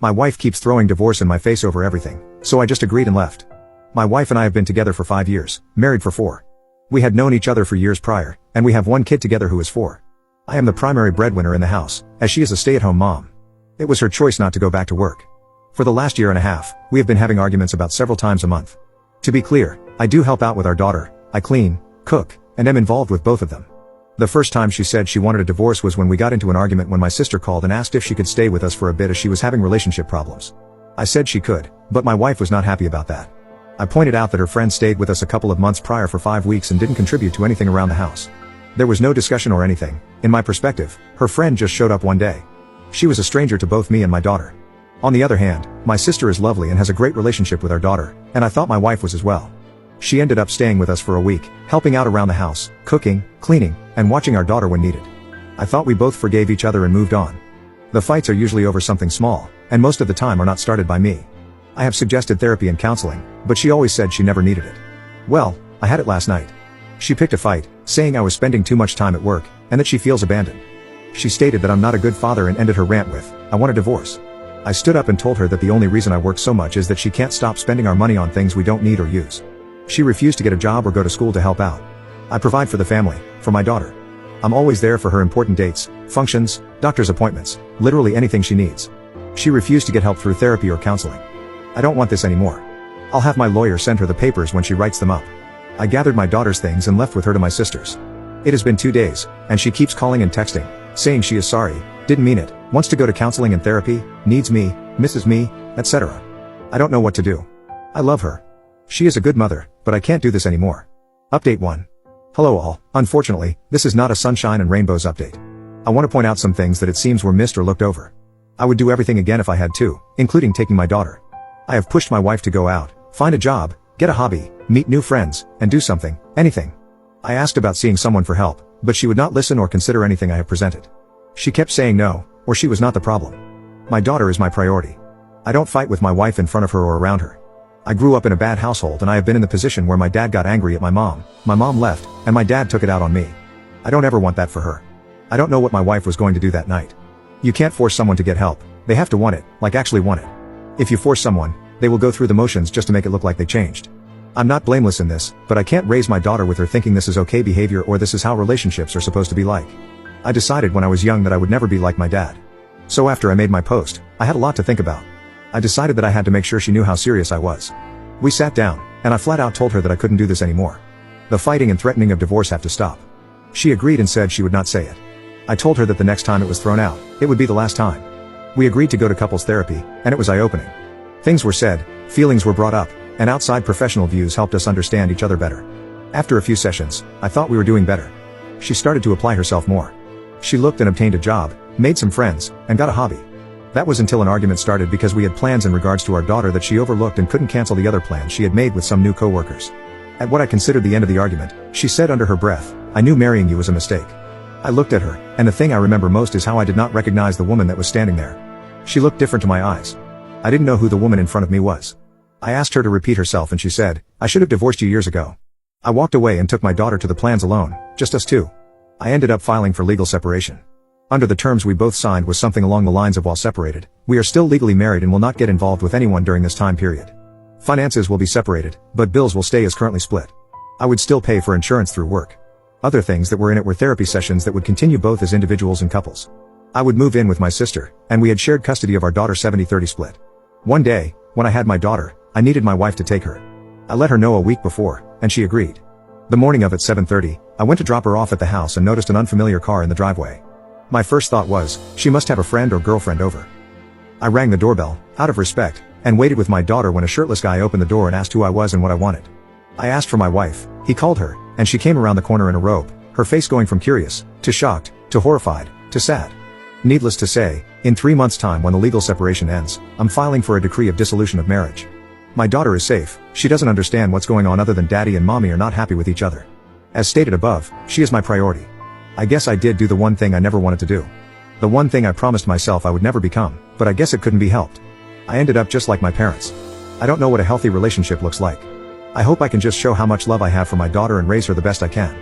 My wife keeps throwing divorce in my face over everything, so I just agreed and left. My wife and I have been together for 5 years, married for 4. We had known each other for years prior, and we have one kid together who is 4. I am the primary breadwinner in the house, as she is a stay-at-home mom. It was her choice not to go back to work. For the last year and a half, we have been having arguments about several times a month. To be clear, I do help out with our daughter, I clean, cook, and am involved with both of them. The first time she said she wanted a divorce was when we got into an argument when my sister called and asked if she could stay with us for a bit as she was having relationship problems. I said she could, but my wife was not happy about that. I pointed out that her friend stayed with us a couple of months prior for 5 weeks and didn't contribute to anything around the house. There was no discussion or anything. In my perspective, her friend just showed up one day. She was a stranger to both me and my daughter. On the other hand, my sister is lovely and has a great relationship with our daughter, and I thought my wife was as well. She ended up staying with us for a week, helping out around the house, cooking, cleaning, and watching our daughter when needed. I thought we both forgave each other and moved on. The fights are usually over something small, and most of the time are not started by me. I have suggested therapy and counseling, but she always said she never needed it. Well, I had it last night. She picked a fight, saying I was spending too much time at work, and that she feels abandoned. She stated that I'm not a good father and ended her rant with, "I want a divorce." I stood up and told her that the only reason I work so much is that she can't stop spending our money on things we don't need or use. She refused to get a job or go to school to help out. I provide for the family, for my daughter. I'm always there for her important dates, functions, doctor's appointments, literally anything she needs. She refused to get help through therapy or counseling. I don't want this anymore. I'll have my lawyer send her the papers when she writes them up. I gathered my daughter's things and left with her to my sister's. It has been 2 days, and she keeps calling and texting, saying she is sorry, didn't mean it, wants to go to counseling and therapy, needs me, misses me, etc. I don't know what to do. I love her. She is a good mother, but I can't do this anymore. Update 1. Hello all, unfortunately, this is not a sunshine and rainbows update. I want to point out some things that it seems were missed or looked over. I would do everything again if I had to, including taking my daughter. I have pushed my wife to go out, find a job, get a hobby, meet new friends, and do something, anything. I asked about seeing someone for help, but she would not listen or consider anything I have presented. She kept saying no, or she was not the problem. My daughter is my priority. I don't fight with my wife in front of her or around her. I grew up in a bad household and I have been in the position where my dad got angry at my mom left, and my dad took it out on me. I don't ever want that for her. I don't know what my wife was going to do that night. You can't force someone to get help, they have to want it, like actually want it. If you force someone, they will go through the motions just to make it look like they changed. I'm not blameless in this, but I can't raise my daughter with her thinking this is okay behavior or this is how relationships are supposed to be like. I decided when I was young that I would never be like my dad. So after I made my post, I had a lot to think about. I decided that I had to make sure she knew how serious I was. We sat down, and I flat out told her that I couldn't do this anymore. The fighting and threatening of divorce have to stop. She agreed and said she would not say it. I told her that the next time it was thrown out, it would be the last time. We agreed to go to couples therapy, and it was eye-opening. Things were said, feelings were brought up, and outside professional views helped us understand each other better. After a few sessions, I thought we were doing better. She started to apply herself more. She looked and obtained a job, made some friends, and got a hobby. That was until an argument started because we had plans in regards to our daughter that she overlooked and couldn't cancel the other plans she had made with some new co-workers. At what I considered the end of the argument, she said under her breath, "I knew marrying you was a mistake." I looked at her, and the thing I remember most is how I did not recognize the woman that was standing there. She looked different to my eyes. I didn't know who the woman in front of me was. I asked her to repeat herself and she said, "I should have divorced you years ago." I walked away and took my daughter to the plans alone, just us two. I ended up filing for legal separation. Under the terms we both signed was something along the lines of while separated, we are still legally married and will not get involved with anyone during this time period. Finances will be separated, but bills will stay as currently split. I would still pay for insurance through work. Other things that were in it were therapy sessions that would continue both as individuals and couples. I would move in with my sister, and we had shared custody of our daughter 70-30 split. One day, when I had my daughter, I needed my wife to take her. I let her know a week before, and she agreed. The morning of at 7:30, I went to drop her off at the house and noticed an unfamiliar car in the driveway. My first thought was, she must have a friend or girlfriend over. I rang the doorbell, out of respect, and waited with my daughter when a shirtless guy opened the door and asked who I was and what I wanted. I asked for my wife, he called her, and she came around the corner in a robe, her face going from curious, to shocked, to horrified, to sad. Needless to say, in 3 months' time when the legal separation ends, I'm filing for a decree of dissolution of marriage. My daughter is safe, she doesn't understand what's going on other than daddy and mommy are not happy with each other. As stated above, she is my priority. I guess I did do the one thing I never wanted to do. The one thing I promised myself I would never become, but I guess it couldn't be helped. I ended up just like my parents. I don't know what a healthy relationship looks like. I hope I can just show how much love I have for my daughter and raise her the best I can.